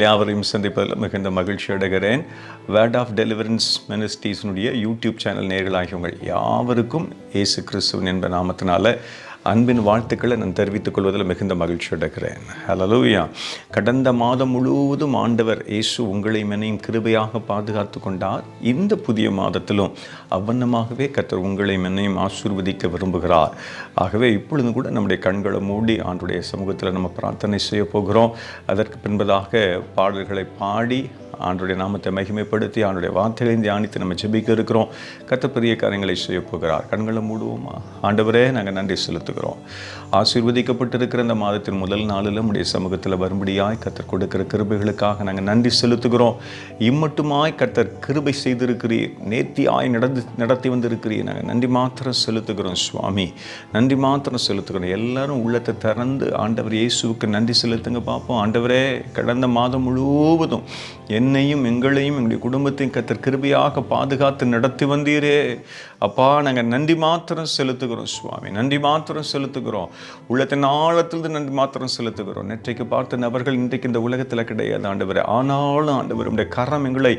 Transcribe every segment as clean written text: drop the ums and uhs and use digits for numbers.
யாவரையும் சந்திப்பதில் மிகுந்த மகிழ்ச்சி அடைகிறேன். வேர்ட் ஆஃப் டெலிவரன்ஸ் மினிஸ்ட்ரீஸினுடைய யூடியூப் சேனல் நேயர்களாகிய உங்கள் யாவருக்கும் இயேசு கிறிஸ்துவின் என்ற நாமத்தினால அன்பின் வாழ்த்துக்களை நான் தெரிவித்துக் கொள்வதில் மிகுந்த மகிழ்ச்சி அடைகிறேன். ஹல்லேலூயா. கடந்த மாதம் முழுவதும் ஆண்டவர் இயேசு உங்களையும் என்னையும் கிருபையாக பாதுகாத்து கொண்டார். இந்த புதிய மாதத்திலும் அவ்வண்ணமாகவே கர்த்தர் உங்களையும் என்னையும் ஆசீர்வதிக்க விரும்புகிறார். ஆகவே இப்பொழுது கூட நம்முடைய கண்களை மூடி ஆண்டுடைய சமூகத்தில் நம்ம பிரார்த்தனை செய்ய போகிறோம். அதற்கு பின்பதாக பாடல்களை பாடி ஆண்டுடைய நாமத்தை மகிமைப்படுத்தி ஆண்டுடைய வார்த்தைகளை தியானித்து நம்ம ஜெபிக்க இருக்கிறோம். கர்த்தர் பெரிய காரியங்களை செய்ய போகிறார். கண்களை மூடுவோமா? ஆண்டவரே, நாங்கள் நன்றி செலுத்துகிறோம். ஆசீர்வதிக்கப்பட்டிருக்கிற இந்த மாதத்தின் முதல் நாளில் நம்முடைய சமூகத்தில் வரும்படியாய் கர்த்தர் கொடுக்கிற கிருபைகளுக்காக நாங்கள் நன்றி செலுத்துகிறோம். இம்மட்டுமாய் கர்த்தர் கிருபை செய்திருக்கிறீர், நேர்த்தியாய் நடத்தி வந்திருக்கிறீர். நாங்கள் நன்றி மாத்திரம் செலுத்துகிறோம் சுவாமி, நன்றி மாத்திரம் செலுத்துகிறோம். எல்லாரும் உள்ளத்தை திறந்து ஆண்டவர் இயேசுவுக்கு நன்றி செலுத்துங்க பார்ப்போம். ஆண்டவரே, கடந்த மாதம் முழுவதும் என்னையும் எங்களையும் எங்களுடைய குடும்பத்தையும் கர்த்தர் கிருபையாக பாதுகாத்து நடத்தி வந்தீரே அப்பா, நாங்கள் நன்றி மாத்திரம் செலுத்துகிறோம் சுவாமி, நன்றி மாத்திரம் செலுத்துகிறோம். உள்ளத்தின் ஆழத்திலிருந்து நன்றி மாத்திரம் செலுத்துகிறோம். நேற்றைக்கு பார்த்த நபர்கள் இன்றைக்கு இந்த உலகத்தில் கிடையாது ஆண்டவரே. ஆனாலும் ஆண்டவர் உடைய கரம் எங்களை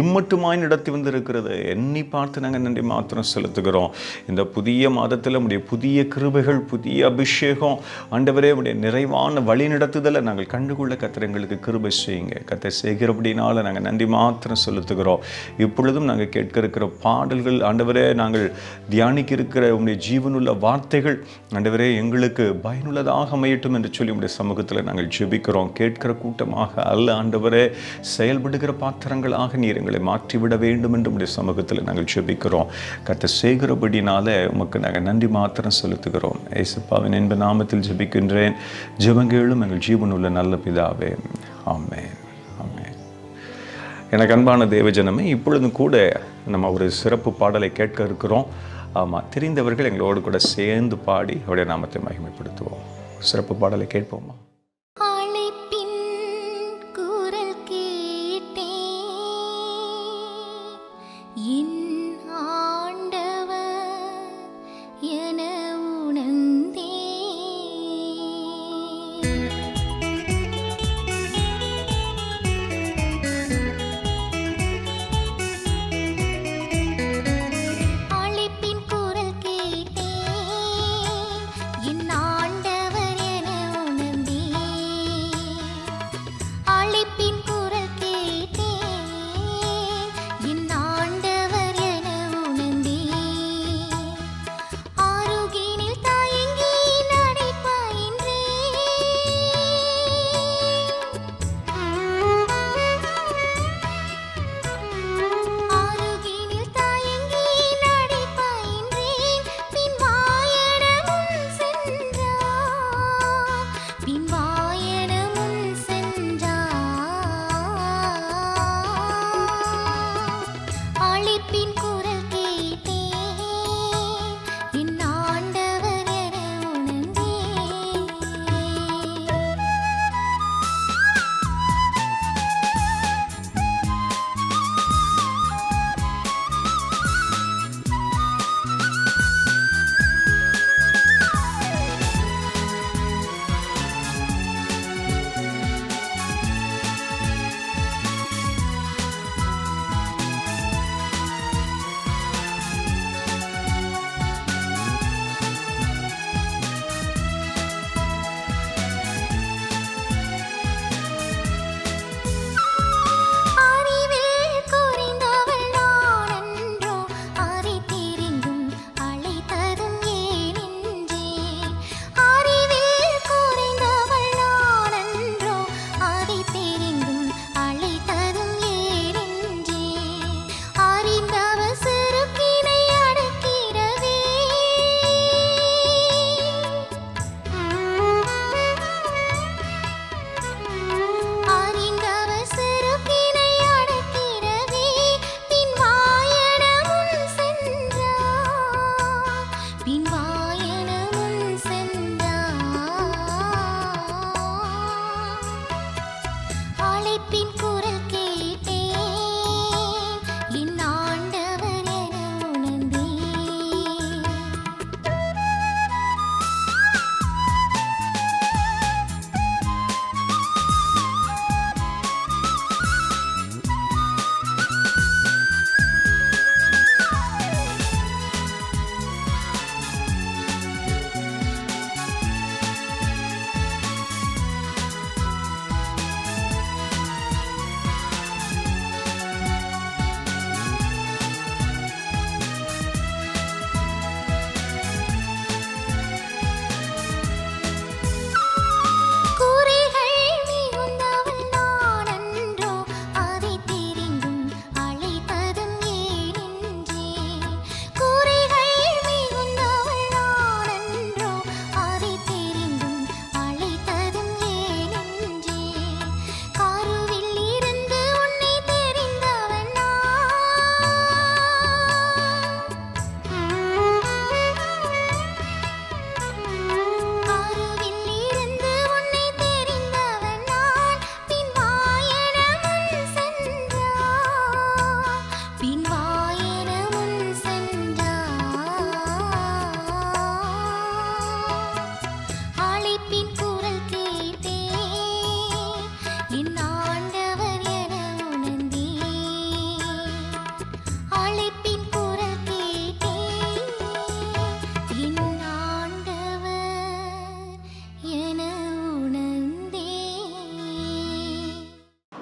இம்மட்டுமாய் நடத்தி வந்திருக்கிறது. எண்ணி பார்த்து நாங்கள் நன்றி மாத்திரம் செலுத்துகிறோம். இந்த புதிய மாதத்தில் உடைய புதிய கிருபைகள், புதிய அபிஷேகம் ஆண்டவரே, உடைய நிறைவான வழி நடத்துதலை நாங்கள் கண்டுகொள்ள கர்த்தர் எங்களுக்கு கிருபை செய்யுங்க. கர்த்தர் செய்கிறபடினால நாங்கள் நன்றி மாத்திரம் செலுத்துகிறோம். இப்பொழுதும் நாங்கள் கேட்க இருக்கிற பாடல்கள் ஆண்டவரே, நாங்கள் தியானிக்க இருக்கிற உடைய ஜீவனுள்ள வார்த்தைகள் ஆண்டவரே எங்களுக்கு பயனுள்ளதாக அமையட்டும் என்று சொல்லி உடைய சமூகத்தில் நாங்கள் ஜெபிக்கிறோம். கேட்கிற கூட்டமாக அல்ல ஆண்டவரே, செயல்படுகிற பாத்திரங்களாக நீர் எங்களை மாற்றிவிட வேண்டும் என்று உடைய சமூகத்தில் நாங்கள் ஜெபிக்கிறோம். கர்த்தர் செய்கிறபடினால உமக்கு நாங்கள் நன்றி மாத்திரம் செலுத்துகிறோம். இயேசுவின் இன்ப நாமத்தில் ஜெபிக்கின்றேன். ஜெபங்கேளும் எங்கள் ஜீவனுள்ள நல்ல பிதாவே, ஆமென். ஆமென். எனக்கு அன்பான தேவஜனமே, இப்பொழுதும் கூட நம்ம ஒரு சிறப்பு பாடலை கேட்க இருக்கிறோம். ஆமாம், தெரிந்தவர்கள் எங்களோடு கூட சேர்ந்து பாடி அவருடைய நாமத்தை மகிமைப்படுத்துவோம். சிறப்பு பாடலை கேட்போமா? அழைப்பின் குரல் கேட்டேன், என் ஆண்டவர்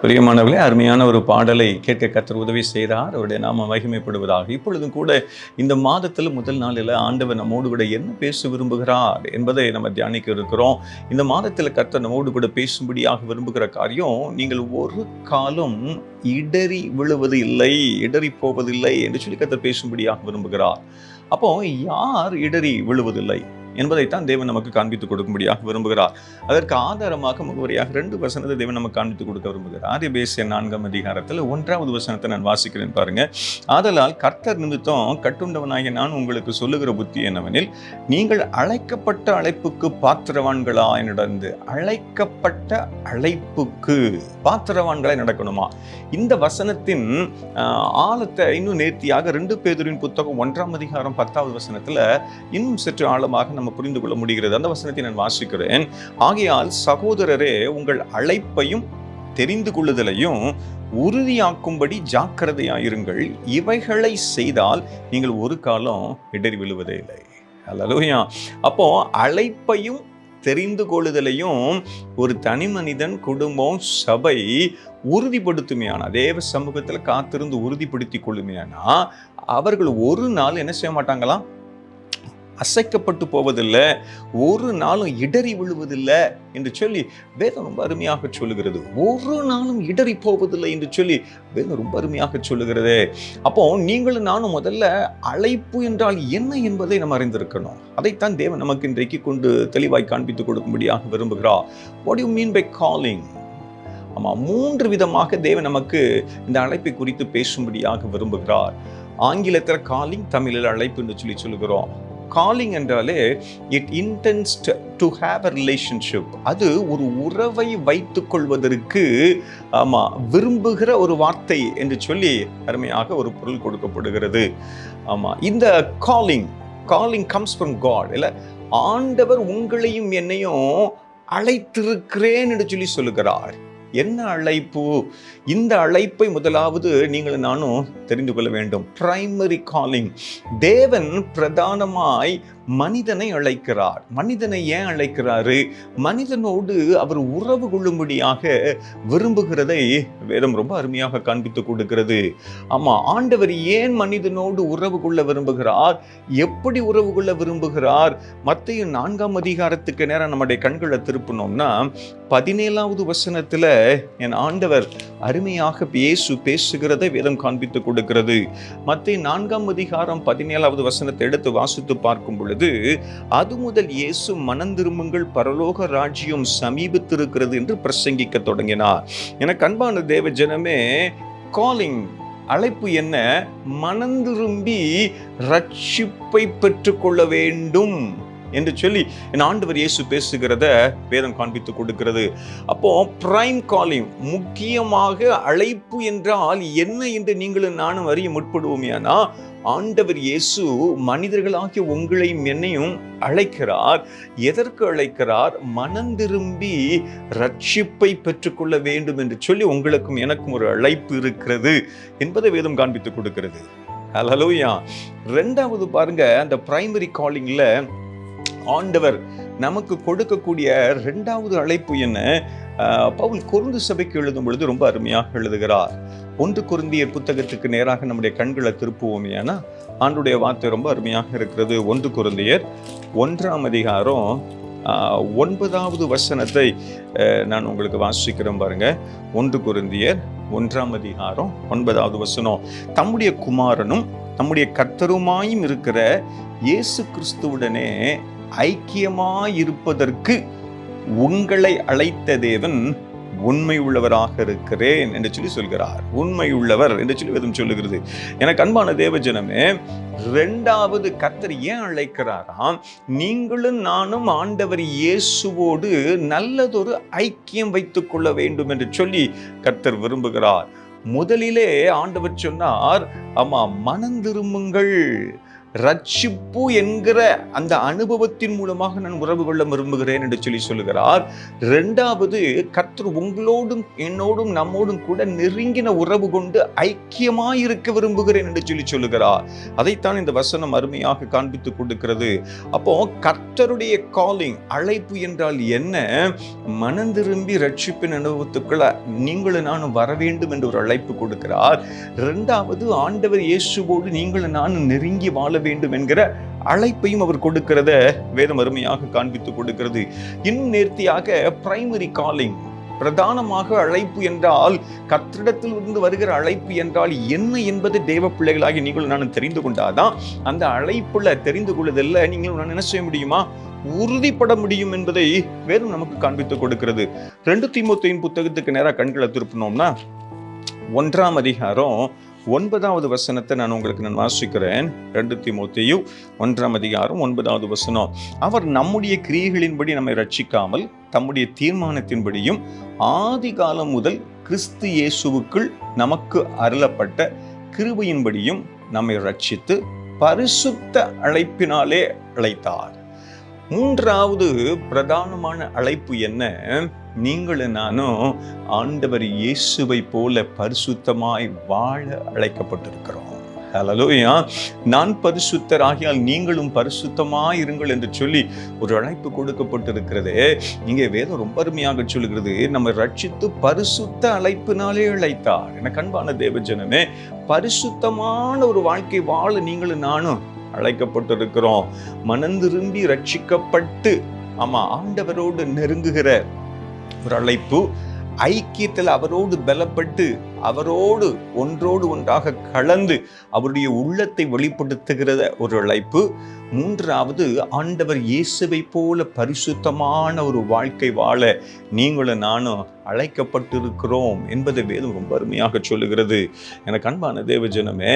பிரியமானவர்களே, அருமையான ஒரு பாடலை கேட்க கர்த்தர் உதவி செய்தார். அவருடைய நாம மகிமைப்படுவதாக. இப்பொழுதும் கூட இந்த மாதத்தில் முதல் நாளில் ஆண்டவர் நம்மோடு கூட என்ன பேச விரும்புகிறார் என்பதை நம்ம தியானிக்க இருக்கிறோம். இந்த மாதத்தில் கர்த்தர் நம்மோடு கூட பேசும்படியாக விரும்புகிற காரியம், நீங்கள் ஒரு காலம் இடறி விழுவது இல்லை, இடறி போவதில்லை என்று சொல்லி கர்த்தர் பேசும்படியாக விரும்புகிறார். அப்போ யார் இடறி விழுவதில்லை என்பதைத்தான் தேவன் நமக்கு காண்பித்துக் கொடுக்கும்படியாக விரும்புகிறார். அதற்கு ஆதாரமாக முகவரியாக 2 வசனத்தை தேவன் நமக்கு காண்பித்துக் கொடுக்க விரும்புகிறார். எபேசியர் 4 அதிகாரத்தில் 1வது வசனத்தை நான் வாசிக்கிறேன் பாருங்க. ஆதலால் கர்த்தர் நிமித்தம் கட்டுண்டவனாகிய நான் உங்களுக்கு சொல்லுகிற புத்தி என்னவெனில், நீங்கள் அழைக்கப்பட்ட அழைப்புக்கு பாத்திரவான்களாய் நடந்து, அழைக்கப்பட்ட அழைப்புக்கு பாத்திரவான்களாய் நடக்கணுமா? இந்த வசனத்தின் ஆழத்தை இன்னும் நேர்த்தியாக 2 பேதுருவின் புத்தகம் 1 அதிகாரம் 10வது வசனத்துல இன்னும் சற்று ஆழமாக நம்ம புரிந்து கொள்ள முடிகிறது. அந்த வசனத்தை நான் வாசிக்கிறேன். ஆகையால் சகோதரரே, உங்கள் அழைப்பையும் தெரிந்து கொள்ளுதலையும் உறுதியாக்கும்படி ஜாக்கிரதையாயிருங்கள். இவைகளை செய்தால் நீங்கள் ஒரு காலம் இடறி விழுவதே இல்லை. அல்லேலூயா. அப்போ அழைப்பையும் தெரிந்து கொள்ளுதலையும் ஒரு தனி மனிதன், குடும்பம், சபை உறுதிப்படுத்துமையானா, தேவ சமூகத்தில் காத்திருந்து உறுதிப்படுத்திக் கொள்ளுமையானா, அவர்கள் ஒரு நாள் என்ன செய்ய மாட்டாங்களாம்? அசைக்கப்பட்டு போவதில்லை, ஒரு நாளும் இடறி விழுவதில்லை என்று சொல்லி வேதம் ரொம்ப அருமையாக சொல்லுகிறது. ஒரு நாளும் இடறி போவதில்லை என்று சொல்லி வேதம் ரொம்ப அருமையாக சொல்லுகிறது. அப்போ நீங்களும் நானும் முதல்ல அழைப்பு என்றால் என்ன என்பதை நம்ம அறிந்திருக்கணும். அதைத்தான் தேவன் நமக்கு இன்றைக்கு கொண்டு தெளிவாய் காண்பித்துக் கொடுக்கும்படியாக விரும்புகிறார். What you mean by calling? ஆமா, 3 விதமாக தேவன் நமக்கு இந்த அழைப்பை குறித்து பேசும்படியாக விரும்புகிறார். ஆங்கிலத்தில் காலிங், தமிழில் அழைப்பு என்று சொல்லி சொல்லுகிறோம். காலிங் என்றாலே it intense to have a relationship. அது ஒரு உறவை வைத்துக் கொள்வதற்கு விரும்புகிற ஒரு வார்த்தை என்று சொல்லி அருமையாக ஒரு பொருள் கொடுக்கப்படுகிறது. இந்த காலிங் கம்ஸ் ஃப்ரம் காட். இல்ல, ஆண்டவர் உங்களையும் என்னையும் அழைத்திருக்கிறேன் என்று சொல்லி சொல்லுகிறார். என்ன அழைப்பு? இந்த அழைப்பை முதலாவது நீங்கள் நானும் தெரிந்து கொள்ள வேண்டும். Primary calling. தேவன் பிரதானமாய் மனிதனை அழைக்கிறார். மனிதனை ஏன் அழைக்கிறாரு? மனிதனோடு அவர் உறவு கொள்ளும்படியாக விரும்புகிறதை வேதம் ரொம்ப அருமையாக காண்பித்து கொடுக்கிறது. ஆமா, ஆண்டவர் ஏன் மனிதனோடு உறவு கொள்ள விரும்புகிறார்? எப்படி உறவு கொள்ள விரும்புகிறார்? மத்தேயு 4 அதிகாரத்துக்கு நேரம் நம்முடைய கண்களை திருப்பினோம்னா 17வது வசனத்துல என் ஆண்டவர் அருமையாக இயேசு பேசுகிறதை வேதம் காண்பித்து கொடுக்கிறது. மத்தேயு 4 அதிகாரம் 17வது வசனத்தை எடுத்து வாசித்து பார்க்கும் பொழுது, அது முதல் இயேசு மனம் திரும்புங்கள், பரலோக ராஜ்யம் சமீபித்திருக்கிறது என்று பிரசங்கிக்க தொடங்கினார். எனக்கு அன்பான தேவ ஜனமே, காலிங், அழைப்பு என்ன? மனம் திரும்பி ரட்சிப்பை பெற்றுக்கொள்ள வேண்டும் என்று சொல்லி என் ஆண்டவர் இயேசு பேசுகிறத வேதம் காண்பித்து கொடுக்கிறது. அப்போ பிரைம் காலிங், முக்கியமாக அழைப்பு என்றால் என்ன என்று நீங்களும் நானும் அறிய முற்படுவோமேனா, ஆண்டவர் இயேசு மனிதர்களாகிய உங்களையும் என்னையும் அழைக்கிறார். எதற்கு அழைக்கிறார்? மனம் திரும்பி ரட்சிப்பை பெற்றுக்கொள்ள வேண்டும் என்று சொல்லி உங்களுக்கும் எனக்கும் ஒரு அழைப்பு இருக்கிறது என்பதை வேதம் காண்பித்து கொடுக்கிறது. ஹல்லேலூயா. 2வது பாருங்க, அந்த பிரைமரி காலிங்ல ஆண்டவர் நமக்கு கொடுக்கக்கூடிய 2வது அழைப்பு என்ன? பவுல் கொரிந்து சபைக்கு எழுதும் பொழுது ரொம்ப அருமையாக எழுதுகிறார். 1 கொரிந்தியர் புத்தகத்துக்கு நேராக நம்முடைய கண்களை திருப்புவோமேனா, ஆண்டுடைய வார்த்தை ரொம்ப அருமையாக இருக்கிறது. 1 கொரிந்தியர் 1 அதிகாரம் 9வது வசனத்தை நான் உங்களுக்கு வாசிக்கிறேன் பாருங்க. 1 கொரிந்தியர் 1 அதிகாரம் 9வது வசனம். தம்முடைய குமாரனும் நம்முடைய கர்த்தருமாயும் இருக்கிற இயேசு கிறிஸ்துவுடனே ஐக்கியமாயிருப்பதற்கு உங்களை அழைத்த தேவன் உண்மை உள்ளவராக இருக்கிறேன் என்று சொல்லி சொல்கிறார். உண்மை உள்ளவர் என்று சொல்லி வேதம் சொல்லுகிறது. எனக்கு அன்பான தேவ ஜனமே, 2வது கர்த்தர் ஏன் அழைக்கிறாராம்? நீங்களும் நானும் ஆண்டவர் இயேசுவோடு நல்லதொரு ஐக்கியம் வைத்துக் கொள்ள வேண்டும் என்று சொல்லி கர்த்தர் விரும்புகிறார். முதலிலே ஆண்டவர் சொன்னார், மனம் திரும்புங்கள், ரட்சிப்பு என்கிற அந்த அனுபவத்தின் மூலமாக நான் உறவு கொள்ள விரும்புகிறேன் என்று சொல்லி சொல்லுகிறார். இரண்டாவது, கர்த்தர் உங்களோடும் என்னோடும் நம்மோடும் கூட நெருங்கின உறவு கொண்டு ஐக்கியமாயிருக்க விரும்புகிறேன் என்று சொல்லி சொல்லுகிறார். அதைத்தான் இந்த வசனம் அருமையாக காண்பித்துக் கொடுக்கிறது. அப்போ கர்த்தருடைய காலிங், அழைப்பு என்றால் என்ன? மனம் திரும்பி ரட்சிப்பின் அனுபவத்துக்குள்ள நீங்களும் நானும் வர வேண்டும் என்று ஒரு அழைப்பு கொடுக்கிறார். இரண்டாவது, ஆண்டவர் இயேசுவோடு நீங்களும் நானும் நெருங்கி வாழ வேண்டும் என்கிற அழைப்பையும் அவர் கொடுக்கிறத வேதம் அருமையாக காண்பித்துக் கொடுக்கிறது. இன்னும் நேர்த்தியாக பிரைமரி காலிங், பிரதானமாக அழைப்பு என்றால் கர்த்தரிடத்தில் இருந்து வருகிற அழைப்பு என்றால் என்ன என்பது தேவ பிள்ளைகளாகி நீங்களும் நானும் தெரிந்து கொண்டாதான் அந்த அழைப்புல தெரிந்து கொள்ளுதல்ல நீங்களும் நான் என்ன செய்ய முடியுமா? உறுதிப்பட முடியும் என்பதை வேதம் நமக்கு காண்பித்துக் கொடுக்கிறது. 2 தீமோத்தேயுவின் புத்தகத்துக்கு நேராக கண்களை திருப்பினோம்னா 1ஆம் அதிகாரம் 9வது வசனத்தை நான் உங்களுக்கு வாசிக்கிறேன். 2 தீமோத்தேயு 1ஆம் அதிகாரம் 9வது வசனம். அவர் நம்முடைய கிரியைகளின்படி நம்மை ரட்சிக்காமல் தம்முடைய தீர்மானத்தின்படியும் ஆதி காலம் முதல் கிறிஸ்து இயேசுவுக்குள் நமக்கு அருளப்பட்ட கிருபையின்படியும் நம்மை ரட்சித்து பரிசுத்த அழைப்பினாலே அழைத்தார். 3வது பிரதானமான அழைப்பு என்ன? நீங்களும் நானும் ஆண்டவர் இயேசுவை போல பரிசுத்தமாய் வாழ அழைக்கப்பட்டிருக்கிறோம். ஹல்லேலூயா. நான் பரிசுத்தர் ஆகியால் நீங்களும் பரிசுத்தமாய் இருங்கள் என்று சொல்லி ஒரு அழைப்பு கொடுக்கப்பட்டிருக்கிறது. இங்கே வேதம் ரொம்ப அருமையாக சொல்லுகிறது, நம்ம ரட்சித்து பரிசுத்த அழைப்பினாலே அழைத்தார். எனக்கு அன்பான தேவஜனமே, பரிசுத்தமான ஒரு வாழ்க்கை வாழ நீங்களும் நானும் அழைக்கப்பட்டிருக்கிறோம். மனம் திரும்பி ரட்சிக்கப்பட்டு ஆண்டவரோடு நெருங்குகிற ஒரு அழைப்பு, ஐக்கியத்தில் அவரோடு பலப்பட்டு அவரோடு ஒன்றோடு ஒன்றாக கலந்து அவருடைய உள்ளத்தை வெளிப்படுத்துகிற ஒரு அழைப்பு. 3வது, ஆண்டவர் இயேசுவை போல பரிசுத்தமான ஒரு வாழ்க்கை வாழ நீங்களும் நானும் அழைக்கப்பட்டிருக்கிறோம் என்பதை வேதம் ரொம்ப அருமையாக சொல்லுகிறது. எனக்கு அன்பான தேவஜனமே,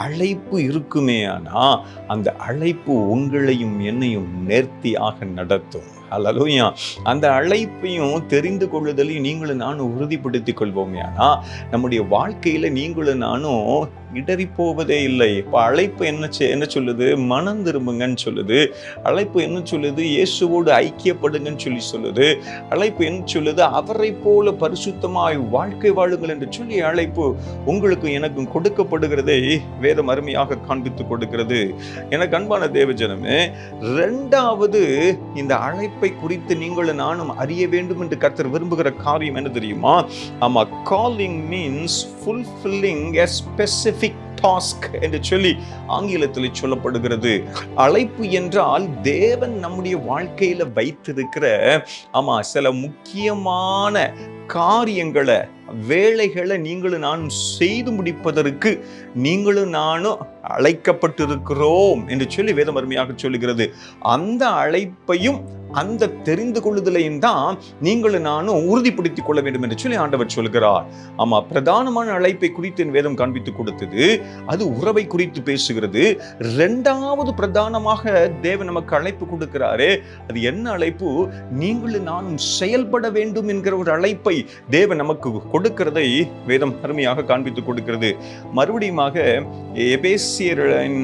அழைப்பு இருக்குமே ஆனா அந்த அழைப்பு உங்களையும் என்னையும் நேர்த்தியாக நடத்தும். ஹல்லேலூயா. அந்த அழைப்பையும் தெரிந்து கொள்ளுதலையும் நீங்களும் நானும் உறுதிப்படுத்திக் கொள்வோமே ஆனா நம்முடைய வாழ்க்கையில நீங்களும் நானும் இடறி போவதே இல்லை. இப்போ அழைப்பு என்ன சொல்லுது? மனம் திரும்புங்கன்னு சொல்லுது. அழைப்பு என்ன சொல்லுது? இயேசுவோடு ஐக்கியப்படுங்கன்னு சொல்லுது. அழைப்பு என்ன சொல்லுது? அவரை போல பரிசுத்தமாய் வாழ்க்கை வாழுங்கள் என்று சொல்லி அழைப்பு உங்களுக்கு எனக்கும் கொடுக்கப்படுகிறதை வேதம் அருமையாக காண்பித்து கொடுக்கிறது. எனக்கு அன்பான தேவஜனமே, 2வது இந்த அழைப்பை குறித்து நீங்களும் நானும் அறிய வேண்டும் என்று கர்த்தர் விரும்புகிற காரியம் என்ன தெரியுமா? calling means fulfilling a specific task என்று சொல்லி ஆங்கிலத்தில் சொல்லப்படுகிறது. அழைப்பு என்றால் தேவன் நம்முடைய வாழ்க்கையில வைத்திருக்கிற சில முக்கியமான காரியங்களை, வேலைகளை நீங்களும் நானும் செய்து முடிப்பதற்கு நீங்களும் நானும் அழைக்கப்பட்டிருக்கிறோம் என்று சொல்லி வேதம் அருமையாக சொல்லுகிறது. அந்த அழைப்பையும் அந்த தெரிந்து கொள்ளுதலையும் தான் நீங்களும் நானும் உறுதிப்படுத்திக் கொள்ள வேண்டும் என்று சொல்லி ஆண்டவர் சொல்கிறார். பிரதானமான அழைப்பை குறித்து வேதம் காண்பித்து கொடுத்தது, அது உறவை குறித்து பேசுகிறது. 2வது பிரதானமாக தேவன் நமக்கு அழைப்பு கொடுக்கிறாரே, அது என்ன அழைப்பு? நீங்களும் நானும் செயல்பட வேண்டும் என்கிற ஒரு அழைப்பை தேவன் நமக்கு கொடுக்கிறதை வேதம் அருமையாக காண்பித்து கொடுக்கிறது. மறுபடியுமாக எபேசியரின்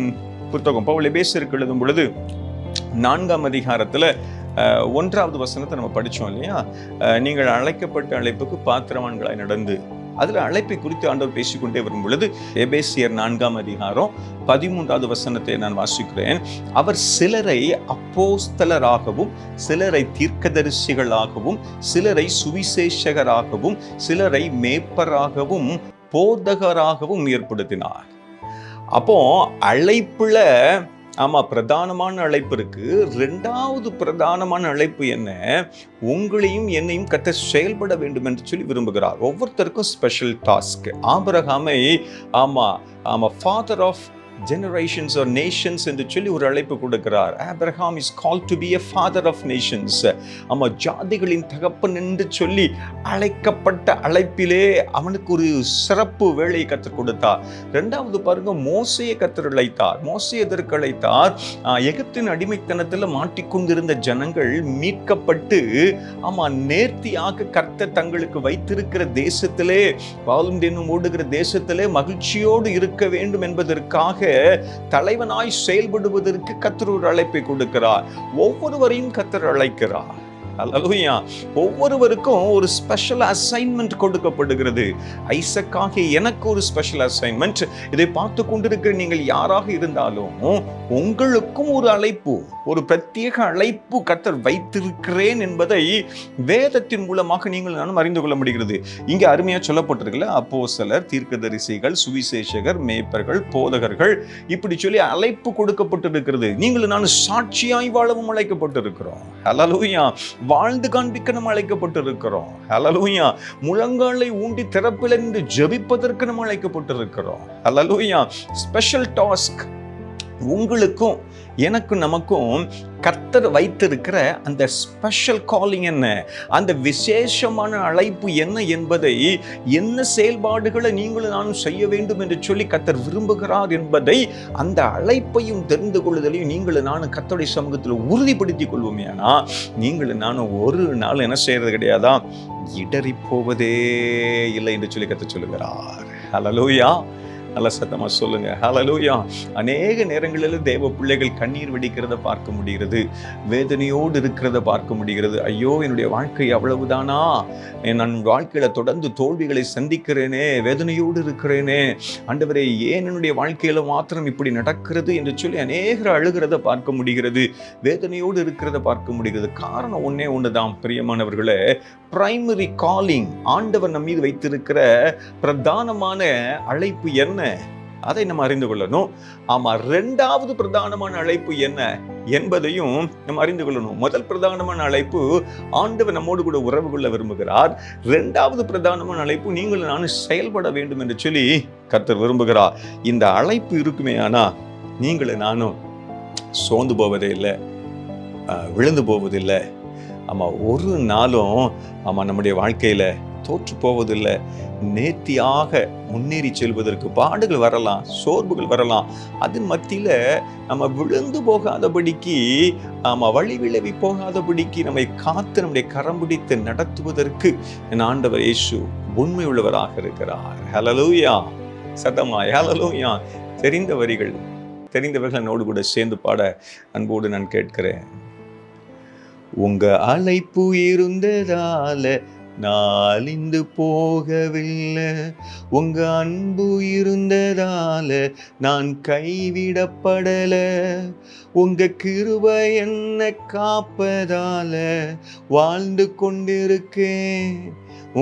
புத்தகம், பவுல் எபேசியருக்கு எழுதும் பொழுது 4ஆம் அதிகாரத்துல 1வது வசனத்தை நம்ம படிச்சோம் இல்லையா? நீங்கள் அழைக்கப்பட்ட அழைப்புக்கு பாத்திரவான்களாய் நடந்து, அதுல அழைப்பை குறித்து ஆண்டவர் பேசிக்கொண்டே வரும் பொழுது எபேசியர் 4ஆம் அதிகாரம் 13வது வசனத்தை நான் வாசிக்கிறேன். அவர் சிலரை அப்போஸ்தலராகவும், சிலரை தீர்க்கதரிசிகளாகவும், சிலரை சுவிசேஷகராகவும், சிலரை மேய்ப்பராகவும், போதகராகவும் ஏற்படுத்தினார். அப்போ அழைப்புல பிரதானமான அழைப்பு இருக்கு. 2வது பிரதானமான அழைப்பு என்ன? உங்களையும் என்னையும் கர்த்தர் செயல்பட வேண்டும் என்று சொல்லி விரும்புகிறார். ஒவ்வொருத்தருக்கும் ஸ்பெஷல் டாஸ்க். ஆபிரகாமை father of generations or nations என்று சொல்லி ஒரு அழைப்பு கொடுக்கிறார். Abraham is called to be a father of nations. ஜாதிகளின் தகப்பன் என்று சொல்லி அழைக்கப்பட்ட அழைப்பிலே அவனுக்கு ஒரு சிறப்பு வேலையை கற்றுக் கொடுத்தார். 2வது பாருங்க, மோசேயை கர்த்தர் அழைத்தார். மோசே எதற்கு அழைத்தார்? எகிப்தின் அடிமைத்தனத்தில் மாட்டிக்கொண்டிருந்த ஜனங்கள் மீட்கப்பட்டு நேர்த்தியாக கர்த்தர் தங்களுக்கு வைத்திருக்கிற தேசத்திலே, பாலும் தேனும் ஓடுகிற தேசத்திலே மகிழ்ச்சியோடு இருக்க வேண்டும் என்பதற்காக தலைவனாய் செயல்படுவதற்கு கர்த்தர் ஒரு அழைப்பை கொடுக்கிறார். ஒவ்வொருவரையும் கர்த்தர் அழைக்கிறார். அல்லேலூயா. ஒவ்வொருவருக்கும் ஒரு ஸ்பெஷல் அசைன்மெண்ட் கொடுக்கப்படுகிறது. ஐசக்காகிய எனக்கு ஒரு ஸ்பெஷல் அசைன்மெண்ட். இதை பார்த்து கொண்டிருக்கிற நீங்கள் யாராக இருந்தாலும் உங்களுக்கும் ஒரு அழைப்பு, ஒரு பிரத்யேக அழைப்பு கர்த்தர் வைத்திருக்கிறேன் என்பதை வேதத்தின் மூலமாக நீங்கள் நானும் அறிந்து கொள்ள முடிகிறது. இங்கே அருமையா சொல்லப்பட்டிருக்கல, அப்போஸ்தலர், தீர்க்கதரிசிகள், சுவிசேஷகர், மேய்ப்பர்கள், போதகர்கள், இப்படி சொல்லி அழைப்பு கொடுக்கப்பட்டிருக்கிறது. நீங்கள் நான் சாட்சியாய் வாழவும் அழைக்கப்பட்டிருக்கிறோம். அல்லேலூயா. வாழ்ந்து காண்பிக்க நம்ம அழைக்கப்பட்டிருக்கிறோம். அல்லேலூயா. முழங்காலை ஊண்டி திறப்பில் நின்று ஜெபிப்பதற்கு நம்ம அழைக்கப்பட்டிருக்கிறோம். அல்லேலூயா. ஸ்பெஷல் டாஸ்க் உங்களுக்கும் எனக்கும் நமக்கும் கர்த்தர் வைத்திருக்கிற அந்த ஸ்பெஷல் காலிங் என்ன, அந்த விசேஷமான அழைப்பு என்ன என்பதை, என்ன செயல்பாடுகளை நீங்களும் நானும் செய்ய வேண்டும் என்று சொல்லி கர்த்தர் விரும்புகிறார் என்பதை, அந்த அழைப்பையும் தெரிந்து கொள்ளுதலையும் நீங்களும் நானும் கர்த்தருடைய சமூகத்தில் உறுதிப்படுத்திக் கொள்வோமே. ஆனா நீங்களும் நானும் ஒரு நாள் என்ன செய்யறது கிடையாதா, இடறி போவதே இல்லை என்று சொல்லி கர்த்தர் சொல்லுகிறார். அல்லேலூயா. நல்ல சத்தமா சொல்லுங்க. ஹல்லேலூயா. அநேக நேரங்களில் தேவ பிள்ளைகள் கண்ணீர் வெடிக்கிறத பார்க்க முடிகிறது, வேதனையோடு இருக்கிறத பார்க்க முடிகிறது. ஐயோ, என்னுடைய வாழ்க்கை அவ்வளவுதானா, நான் வாழ்க்கையில தொடர்ந்து தோல்விகளை சந்திக்கிறேனே, வேதனையோடு இருக்கிறேனே, ஆண்டவரே ஏன் என்னுடைய வாழ்க்கையில மாத்திரம் இப்படி நடக்கிறது என்று சொல்லி அநேகர் அழுகிறத பார்க்க முடிகிறது, வேதனையோடு இருக்கிறத பார்க்க முடிகிறது. காரணம் ஒன்னே ஒண்ணுதான் பிரியமானவர்களே, பிரைமரி காலிங், ஆண்டவர் நம் மீது வைத்திருக்கிற பிரதானமான அழைப்பு என்ன, அதை நம்ம அறிந்து கொள்ளணும். ஆமா, இரண்டாவது பிரதானமான அழைப்பு என்ன என்பதையும் நம்ம அறிந்து கொள்ளணும். முதல் பிரதானமான அழைப்பு, ஆண்டவர் நம்மோடு கூட உறவு கொள்ள விரும்புகிறார். இரண்டாவது பிரதானமான அழைப்பு, நீங்களும் நானும் செயல்பட வேண்டும் என்று சொல்லி கர்த்தர் விரும்புகிறார். இந்த அழைப்பு இருக்குமே, ஆனா நீங்களும் நானும் சோர்ந்து போவதே இல்லை, விழுந்து போவதில்லை. ஆமா, ஒரு நாளும் ஆமா நம்முடைய வாழ்க்கையில தோற்று போவதில்லை. நேர்த்தியாக முன்னேறி செல்வதற்கு பாடுகள் வரலாம், சோர்வுகள் வரலாம். அதன் மத்தியில நம்ம விழுந்து போகாதபடிக்கு, வழி விளைவி போகாதபடிக்கு நம்மை காத்து நம்முடைய கரம் பிடித்து நடத்துவதற்கு என் ஆண்டவர் இயேசு உண்மை உள்ளவராக இருக்கிறார். ஹல்லேலூயா. சத்தமாய் ஹல்லேலூயா. தெரிந்த வரிகள், தெரிந்தவர்கள் என்னோடு கூட சேர்ந்து பாட அன்போடு நான் கேட்கிறேன். உங்க அழைப்பு இருந்ததால நாளிந்து போகவில்லை, உங்க அன்பு இருந்ததால நான் கைவிடப்படல, உங்க கிருபை என்னை காப்பதால வாழ்ந்து கொண்டிருக்கேன்,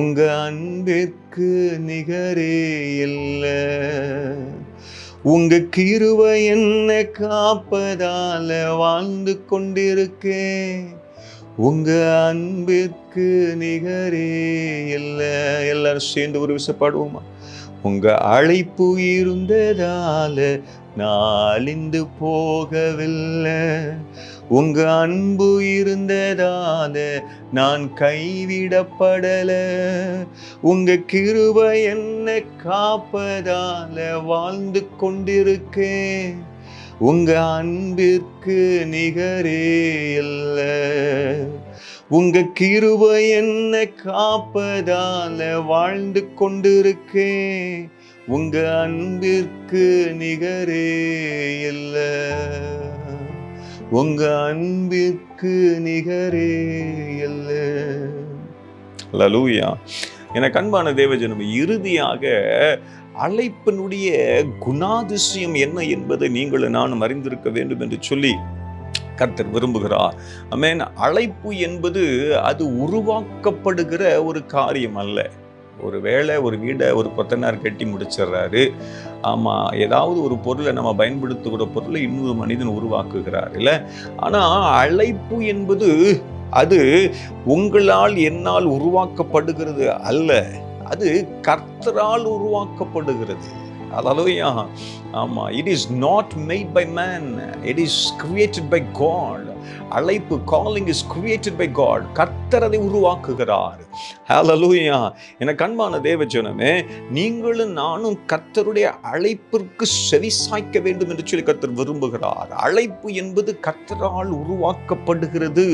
உங்க அன்பிற்கு நிகரே இல்லை, உங்க கிருபை என்னை காப்பதால வாழ்ந்து கொண்டிருக்கேன், உங்க அன்பிற்கு நிகரே இல்லை. எல்லாரும் சேர்ந்து ஒரு விஷயம் பாடுவோமா? உங்க அழைப்பு இருந்ததால நாளிந்து போகவில்லை, உங்க அன்பு இருந்ததால நான் கைவிடப்படல, உங்க கிருபை என்னை காப்பதால வாழ்ந்து கொண்டிருக்கேன், உங்க அன்பிற்கு நிகரே இல்லை, உங்க கிருபை என்னை காப்பதால வாழ்ந்து கொண்டிருக்கேன், உங்க அன்பிற்கு நிகரே இல்லை, உங்க அன்பிற்கு நிகரே இல்லை. அல்லேலூயா. எனக்கு அன்பான தேவஜனம், இறுதியாக அழைப்பினுடைய குணாதிசயம் என்ன என்பதை நீங்களும் நானும் அறிந்திருக்க வேண்டும் என்று சொல்லி கர்த்தர் விரும்புகிறார். ஆமென். அழைப்பு என்பது அது உருவாக்கப்படுகிற ஒரு காரியம் அல்ல. ஒருவேளை ஒரு வீடை ஒரு கொத்தனார் கட்டி முடிச்சிடுறாரு, ஏதாவது ஒரு பொருளை நம்ம பயன்படுத்துகிற பொருளை இன்னொரு மனிதன் உருவாக்குகிறார் இல்லை. ஆனா அழைப்பு என்பது அது உங்களால் என்னால் உருவாக்கப்படுகிறது அல்ல, அது கர்த்தரால் உருவாக்கப்படுகிறது. Hallelujah. It is not made by man, it is created by God. அழைப்பு, calling is created by God. கர்த்தர் அதை உருவாக்குகிறார். Hallelujah. எனக்கு அன்பான தேவஜனமே, நீங்களும் நானும் கர்த்தருடைய அழைப்பிற்கு செவிசாய்க்க வேண்டும் என்று சொல்லி கர்த்தர் விரும்புகிறார். அழைப்பு என்பது கர்த்தரால் உருவாக்கப்படுகிறது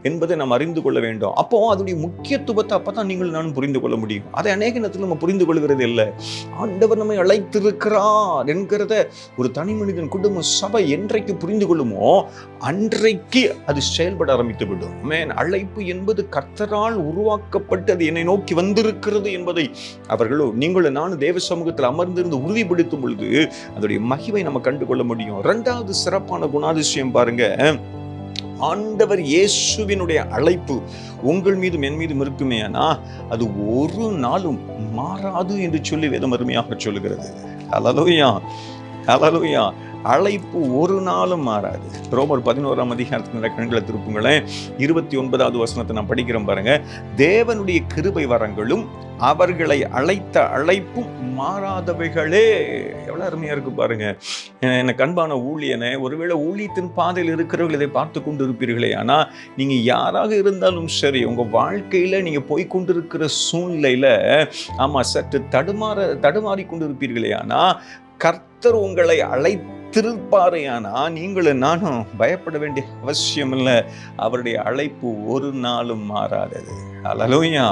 என்பதை நாம் அறிந்து கொள்ள வேண்டும். அப்போ அதனுடைய முக்கியத்துவத்தை அப்பதான் நீங்கள் நானும் புரிந்து கொள்ள முடியும். அதை அநேக நேரத்தில் நம்ம புரிந்து கொள்கிறது இல்லை. ஆண்டவர் நம்மை அழைத்து அழைத்திருக்கிறார் என்கிறத ஒரு தனி மனிதன் குடும்ப சபை என்றைக்கு புரிந்து கொள்ளுமோ அன்றைக்கு அது செயல்பட ஆரம்பித்து விடும். அழைப்பு என்பது கர்த்தரால் உருவாக்கப்பட்டு அது என்னை நோக்கி வந்திருக்கிறது என்பதை அவர்களோ நீங்களும் நானும் தேவ சமூகத்தில் அமர்ந்திருந்து உறுதிப்படுத்தும் பொழுது அதோடைய மகிமை நம்ம கண்டுகொள்ள முடியும். இரண்டாவது சிறப்பான குணாதிசயம் பாருங்க, ஆண்டவர் இயேசுவினுடைய அழைப்பு உங்கள் மீதும் என் மீதும் இருக்குமே ஆனா அது ஒரு நாளும் மாறாது என்று சொல்லி வேதம் அருமையாக சொல்லுகிறது. ஹல்லேலூயா, ஹல்லேலூயா. அழைப்பு ஒரு நாளும் மாறாது. ரோமர் 11ஆம் அதிகாரத்தினுடைய கண்களை திருப்புங்களேன், 29வது வசனத்தை நான் படிக்கிறேன் பாருங்க. தேவனுடைய கிருபை வரங்களும் அவர்களை அழைத்த அழைப்பும் மாறாதவைகளே. எவ்வளவு அருமையா இருக்கு பாருங்க. எனக்கு அன்பான ஊழியனை, ஒருவேளை ஊழியத்தின் பாதையில் இருக்கிறவர்கள் இதை பார்த்து கொண்டு இருப்பீர்களே, ஆனா நீங்க யாராக இருந்தாலும் சரி, உங்க வாழ்க்கையில நீங்க போய்கொண்டிருக்கிற சூழ்நிலையில சற்று தடுமாறி கொண்டு இருப்பீர்களே, ஆனா கர்த்தர் உங்களை திருப்பாரையானா நீங்களும் நானும் பயப்பட வேண்டிய அவசியம் இல்லை. அவருடைய அழைப்பு ஒரு நாளும் மாறாதது. ஹல்லேலூயா.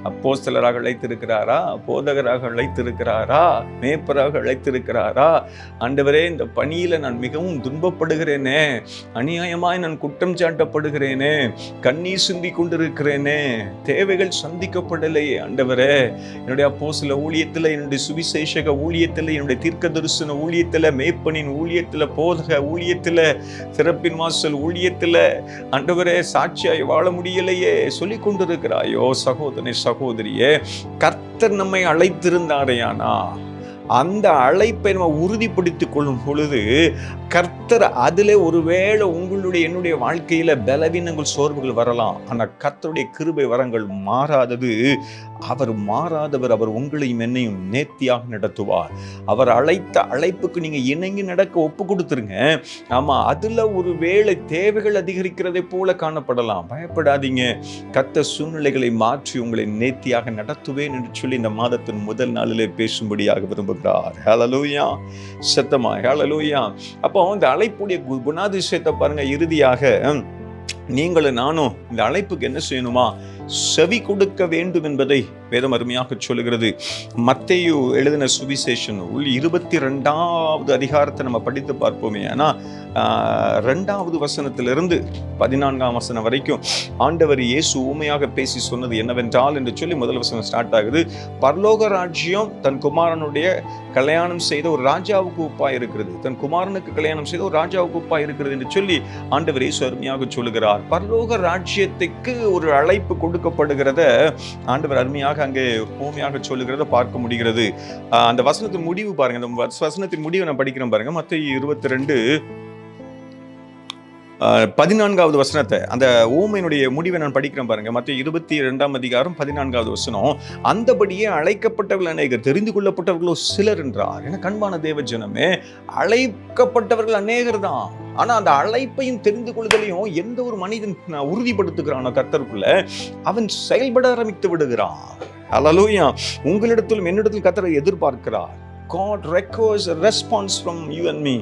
அப்போஸ்தலராக அழைத்திருக்கிறாரா, போதகராக அழைத்திருக்கிறாரா, மேய்ப்பராக அழைத்திருக்கிறாரா? ஆண்டவரே, இந்த பணியில நான் மிகவும் துன்பப்படுகிறேனே, அநியாயமாய் நான் குற்றம் சாட்டப்படுகிறேனே, கண்ணீர் சிந்தி கொண்டிருக்கிறேனே, தேவைகள் சந்திக்கப்படலையே ஆண்டவரே. என்னுடைய அப்போஸ்தல ஊழியத்தில், என்னுடைய சுவிசேஷக ஊழியத்தில், என்னுடைய தீர்க்க தரிசன ஊழியத்தில், மேய்ப்பனின் ஊழியத்தில், போதக ஊழியத்தில், திறப்பின் வாசல் ஊழியத்தில் ஆண்டவரே சாட்சியாய் வாழ முடியலையே சொல்லிக் கொண்டிருக்கிறார். சகோதரனே, சகோதரியே, கர்த்தர் நம்மை அழைத்திருந்தாரையானா அந்த அழைப்பை நம்ம உறுதிப்படுத்திக் கொள்ளும் பொழுது கர்த்தர் அதிலே ஒருவேளை உங்களுடைய என்னுடைய வாழ்க்கையில பலவீனங்கள் சோர்வுகள் வரலாம், ஆனா கர்த்தருடைய கிருபை வரங்கள் மாறாதது. அவர் மாறாதவர். அவர் உங்களையும் என்னையும் நேர்த்தியாக நடத்துவார். அவர் அழைத்த அழைப்புக்கு நீங்க இணங்கி நடக்க ஒப்பு கொடுத்துருங்க. அதுல ஒரு வேளை தேவைகள் அதிகரிக்கிறதை போல காணப்படலாம். பயப்படாதீங்க. கர்த்தர் சூழ்நிலைகளை மாற்றி உங்களை நேர்த்தியாக நடத்துவேன் என்று சொல்லி இந்த மாதத்தின் முதல் நாளிலே பேசும்படியாக விரும்புகிறார். ஹல்லேலூயா, சத்தமா ஹல்லேலூயா. அப்போ இந்த அழைப்புடைய குணாதிசயத்தை பாருங்க. இறுதியாக நீங்களும் நானும் இந்த அழைப்புக்கு என்ன செய்யணுமா? செவி கொடுக்க வேண்டும் என்பதை வேதம் அருமையாக சொல்லுகிறது. மத்தேயு எழுதின சுவிசேஷம் 22வது அதிகாரத்தை நம்ம படித்து பார்ப்போமே. ஆனா 2வது வசனத்திலிருந்து 14ஆம் வசனம் வரைக்கும் ஆண்டவர் இயேசு ஊமையாக பேசி சொன்னது என்னவென்றால் என்று சொல்லி முதல் வசனம் ஸ்டார்ட் ஆகுது. பரலோக ராஜ்யம் தன் குமாரனுடைய கல்யாணம் செய்த ஒரு ராஜாவுக்கு ஒப்பாய் இருக்கிறது, தன் குமாரனுக்கு கல்யாணம் செய்த ஒரு ராஜாவுக்கு ஒப்பாய் இருக்கிறது என்று சொல்லி ஆண்டவர் இயேசு அருமையாக சொல்லுகிறார். பரலோக ராஜ்யத்துக்கு ஒரு அழைப்பு கொடுக்கப்படுகிறத ஆண்டவர் அருமையாக அங்கே ஊமையாக சொல்லுகிறத பார்க்க முடிகிறது. அந்த வசனத்தின் முடிவு பாருங்க. அந்த வசனத்தின் முடிவை நான் படிக்கிறேன் பாருங்க. மத்தேயு 22 14வது வசனத்தை, அந்த ஊமையினுடைய முடிவை நான் படிக்கிறேன் பாருங்க. மத்தேயு 22ஆம் அதிகாரம் 14வது வசனம். அந்தபடியே அழைக்கப்பட்டவர்கள் அநேகர், தெரிந்து கொள்ளப்பட்டவர்களோ சிலர் என்றார். என கண்பான தேவ ஜனமே, அழைக்கப்பட்டவர்கள் அநேகர் தான். ஆனா அந்த அழைப்பையும் தெரிந்து கொள்ளுதலையும் எந்த ஒரு மனிதன் உறுதிப்படுத்துகிறானோ கர்த்தருக்குள்ள, அவன் செயல்பட ஆரம்பித்து விடுகிறான். ஹல்லேலூயா. உங்களிடத்திலும் என்னிடத்தில் கர்த்தரை எதிர்பார்க்கிறார். God requires a response from you and me.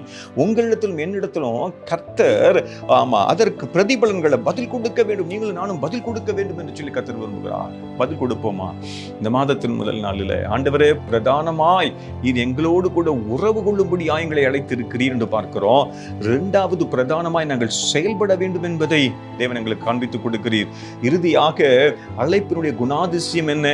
உங்களிடத்திலும் என்னிடத்திலும் கர்த்தர் அதற்கு பிரதிபலன்களை பதில் கொடுக்க வேண்டும். நீங்களும் நானும் பதில் கொடுக்க வேண்டும் என்று சொல்லி கர்த்தர் விரும்புகிறார். பதில் கொடுப்போமா? இந்த மாதத்தின் முதல் நாளில் ஆண்டவரே, பிரதானமாய் இது எங்களோடு கூட உறவு கொள்ளும்படி எங்களை அழைத்திருக்கிறீர் என்று பார்க்கிறோம். 2வது பிரதானமாய் நாங்கள் செயல்பட வேண்டும் என்பதை தேவன் எங்களுக்கு காண்பித்துக் கொடுக்கிறீர். இறுதியாக அழைப்பினுடைய குணாதிசயம் என்ன?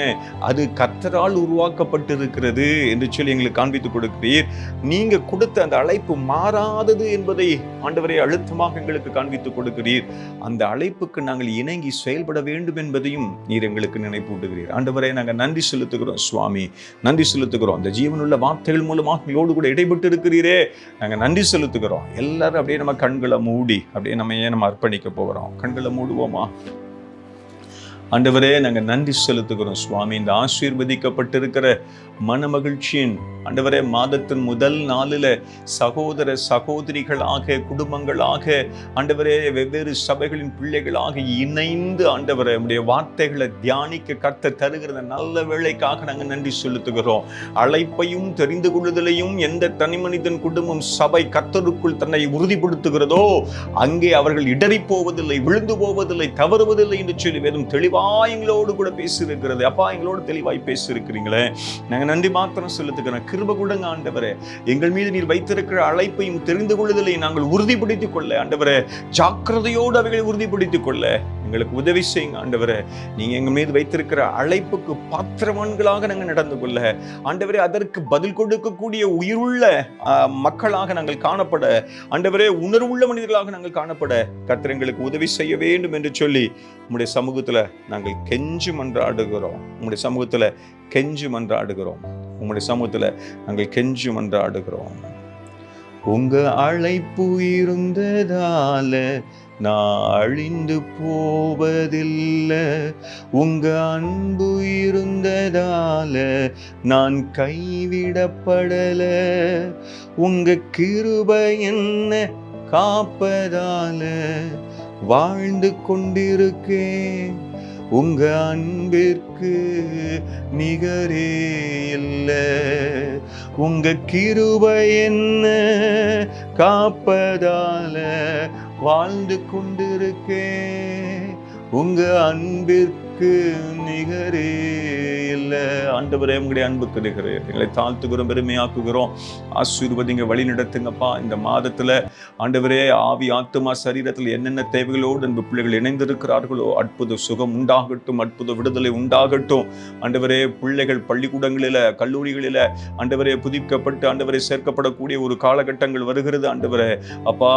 அது கர்த்தரால் உருவாக்கப்பட்டிருக்கிறது என்று சொல்லி எங்களுக்கு காண்பித்துக் கொடுக்கிறீர். நீங்க கொடுத்த அந்த அழைப்பு மாறாதது என்பதை ஆண்டவரே அழுத்தமாக எங்களுக்கு காண்பித்துக் கொடுக்கிறீர். அந்த அழைப்புக்கு நாங்கள் இணங்கி செயல்பட வேண்டும் என்பதையும் நீர் எங்களுக்கு நினைப்பூட்டுகிறீர். ஆண்டவரே, நாங்கள் நன்றி செலுத்துகிறோம் சுவாமி, நன்றி செலுத்துகிறோம். அந்த ஜீவனுள்ள வார்த்தைகள் மூலமாக எங்களோடு கூட இடைப்பட்டு இருக்கிறீரே, நாங்கள் நன்றி செலுத்துகிறோம். எல்லாரும் அப்படியே நம்ம கண்களை மூடி அப்படியே நம்ம அர்ப்பணிக்க போகிறோம். கண்களை மூடுவோமா? ஆண்டவரே, நாங்கள் நன்றி செலுத்துகிறோம் சுவாமி. இந்த ஆசீர்வதிக்கப்பட்டிருக்கிற மனமகிழ்ச்சியின் ஆண்டவரே மாதத்தின் முதல் நாளில் சகோதர சகோதரிகளாக, குடும்பங்களாக, ஆண்டவரே வெவ்வேறு சபைகளின் பிள்ளைகளாக இணைந்து ஆண்டவரே உடைய வார்த்தைகளை தியானிக்க கர்த்தர் தருகிற நல்ல வேளைக்காக நாங்கள் நன்றி செலுத்துகிறோம். அழைப்பையும் தெரிந்து கொள்ளுதலையும் எந்த தனி மனிதன், குடும்பம், சபை கர்த்தருக்குள் தன்னை உறுதிப்படுத்துகிறதோ அங்கே அவர்கள் இடறி போவதில்லை, விழுந்து போவதில்லை, தவறுவதில்லை என்று சொல்லி வேதம் தெளிவாக எங்களோடு கூட பேசியிருக்கிறது. அப்பா, எங்களோடு தெளிவாய் பேசியிருக்கிறீங்களே, நாங்கள் நன்றி மாத்திரம் செலுத்துகிறேன். கிருபை கொடுங்க ஆண்டவரே. எங்கள் மீது நீர் வைத்திருக்கிற அழைப்பையும் தெரிந்து கொள்ளுதலை நாங்கள் உறுதிப்படுத்திக் கொள்ள ஆண்டவரே, ஜாக்கிரதையோடு அவைகளை உறுதிப்படுத்திக் கொள்ள எங்களுக்கு உதவி செய்யுங்க ஆண்டவரே. நீங்க எங்க மீது வைத்திருக்கிற அழைப்புக்கு பாத்திரவான்களாக நாங்கள் நடந்து கொள்ள ஆண்டவரே, அதற்கு பதில் கொடுக்கக்கூடிய உயிருள்ள மக்களாக நாங்கள் காணப்பட ஆண்டவரே, உணர்வுள்ள மனிதர்களாக நாங்கள் காணப்பட கர்த்தர் எங்களுக்கு உதவி செய்ய வேண்டும் என்று சொல்லி உம்முடைய சமூகத்துல நாங்கள் கெஞ்சு மன்றாடுகிறோம். உம்முடைய சமூகத்துல கெஞ்சு மன்றாடுகிறோம். உம்முடைய சமூகத்துல நாங்கள் கெஞ்சு மன்றாடுகிறோம். உங்க அழைப்பு இருந்ததால நான் அழிந்து போவதில்லை, உங்க அன்பு இருந்ததால நான் கைவிடப்படல, உங்க கிருபை என்ன காப்பதால வாழ்ந்து கொண்டிருக்கேன். உங்க அன்பிற்கு நிகரே இல்லை, உங்க கிருபை என்ன காப்பதால வாழ்ந்து கொண்டிருக்கேன். உங்க அன்பிற்கு நிகரே இல்லை. ஆண்டவரே, உங்களுடைய அன்புக்கு நிகரே. எங்களை தாழ்த்துகிறோம், பெருமையாக்குகிறோம். ஆசீர்வதிங்க, வழி நடத்துங்கப்பா. இந்த மாதத்துல ஆண்டவரே, ஆவி ஆத்துமா சரீரத்தில் என்னென்ன தேவைகளோடு அன்பு பிள்ளைகள் இணைந்திருக்கிறார்களோ அற்புத சுகம் உண்டாகட்டும், அற்புத விடுதலை உண்டாகட்டும். ஆண்டவரே, பிள்ளைகள் பள்ளிக்கூடங்களில கல்லூரிகளில ஆண்டவரே புதுப்பிக்கப்பட்டு ஆண்டவரை சேர்க்கப்படக்கூடிய ஒரு காலகட்டங்கள் வருகிறது. ஆண்டவரே அப்பா,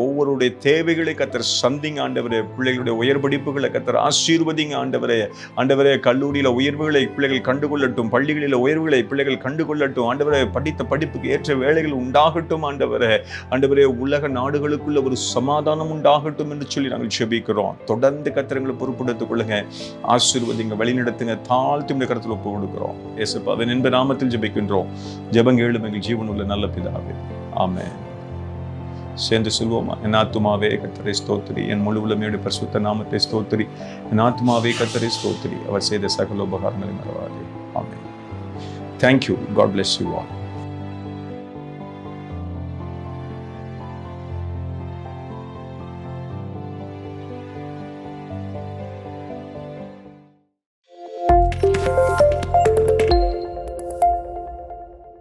ஒவ்வொருடைய தேவைகளை கர்த்தர் சந்திங்க ஆண்டவரே. பிள்ளைகளுடைய உயர்படிப்புகளை கர்த்தர் ஆசீர்வதிங்க ஆண்டவரே. ஆண்டவரே, கல்லூரியில உயர்வுகளை பிள்ளைகள் கண்டுகொள்ளட்டும், பள்ளிகளில உயர்வுகளை பிள்ளைகள் கண்டுகொள்ளட்டும். ஆண்டவரே, படித்த படிப்புக்கு ஏற்ற வேலைகள் உண்டாகட்டும். ஆண்டவரே, ஆண்டவரே, உலக நாடுகளுக்குள்ள ஒரு சமாதானம் உண்டாகட்டும் என்று சொல்லி நாங்கள் ஜெபிக்கிறோம். தொடர்ந்து கர்த்தரை பொறுப்படுத்திக் கொள்ளுங்க, ஆசீர்வதிங்க, வழிநடத்துங்க. தாழ்த்தி கருத்தில் ஒப்பு கொடுக்கிறோம். இயேசுவின் இன்ப நாமத்தில் ஜெபிக்கின்றோம். ஜெபங்கேளும் எங்கள் ஜீவனுள்ள நல்ல பிதாவே, ஆமென். சேர்ந்து சொல்வோமா? என் ஆத்துமாவே கர்த்தரை ஸ்தோத்திரி, என் முழு உள்ளமையோடு பரிசுத்த நாமத்தை ஸ்தோத்திரி. என் ஆத்துமாவே கர்த்தரை ஸ்தோத்திரி, அவர் செய்த சகல உபகாரங்களை மறவாதே. ஆமென். Thank you. God bless you all.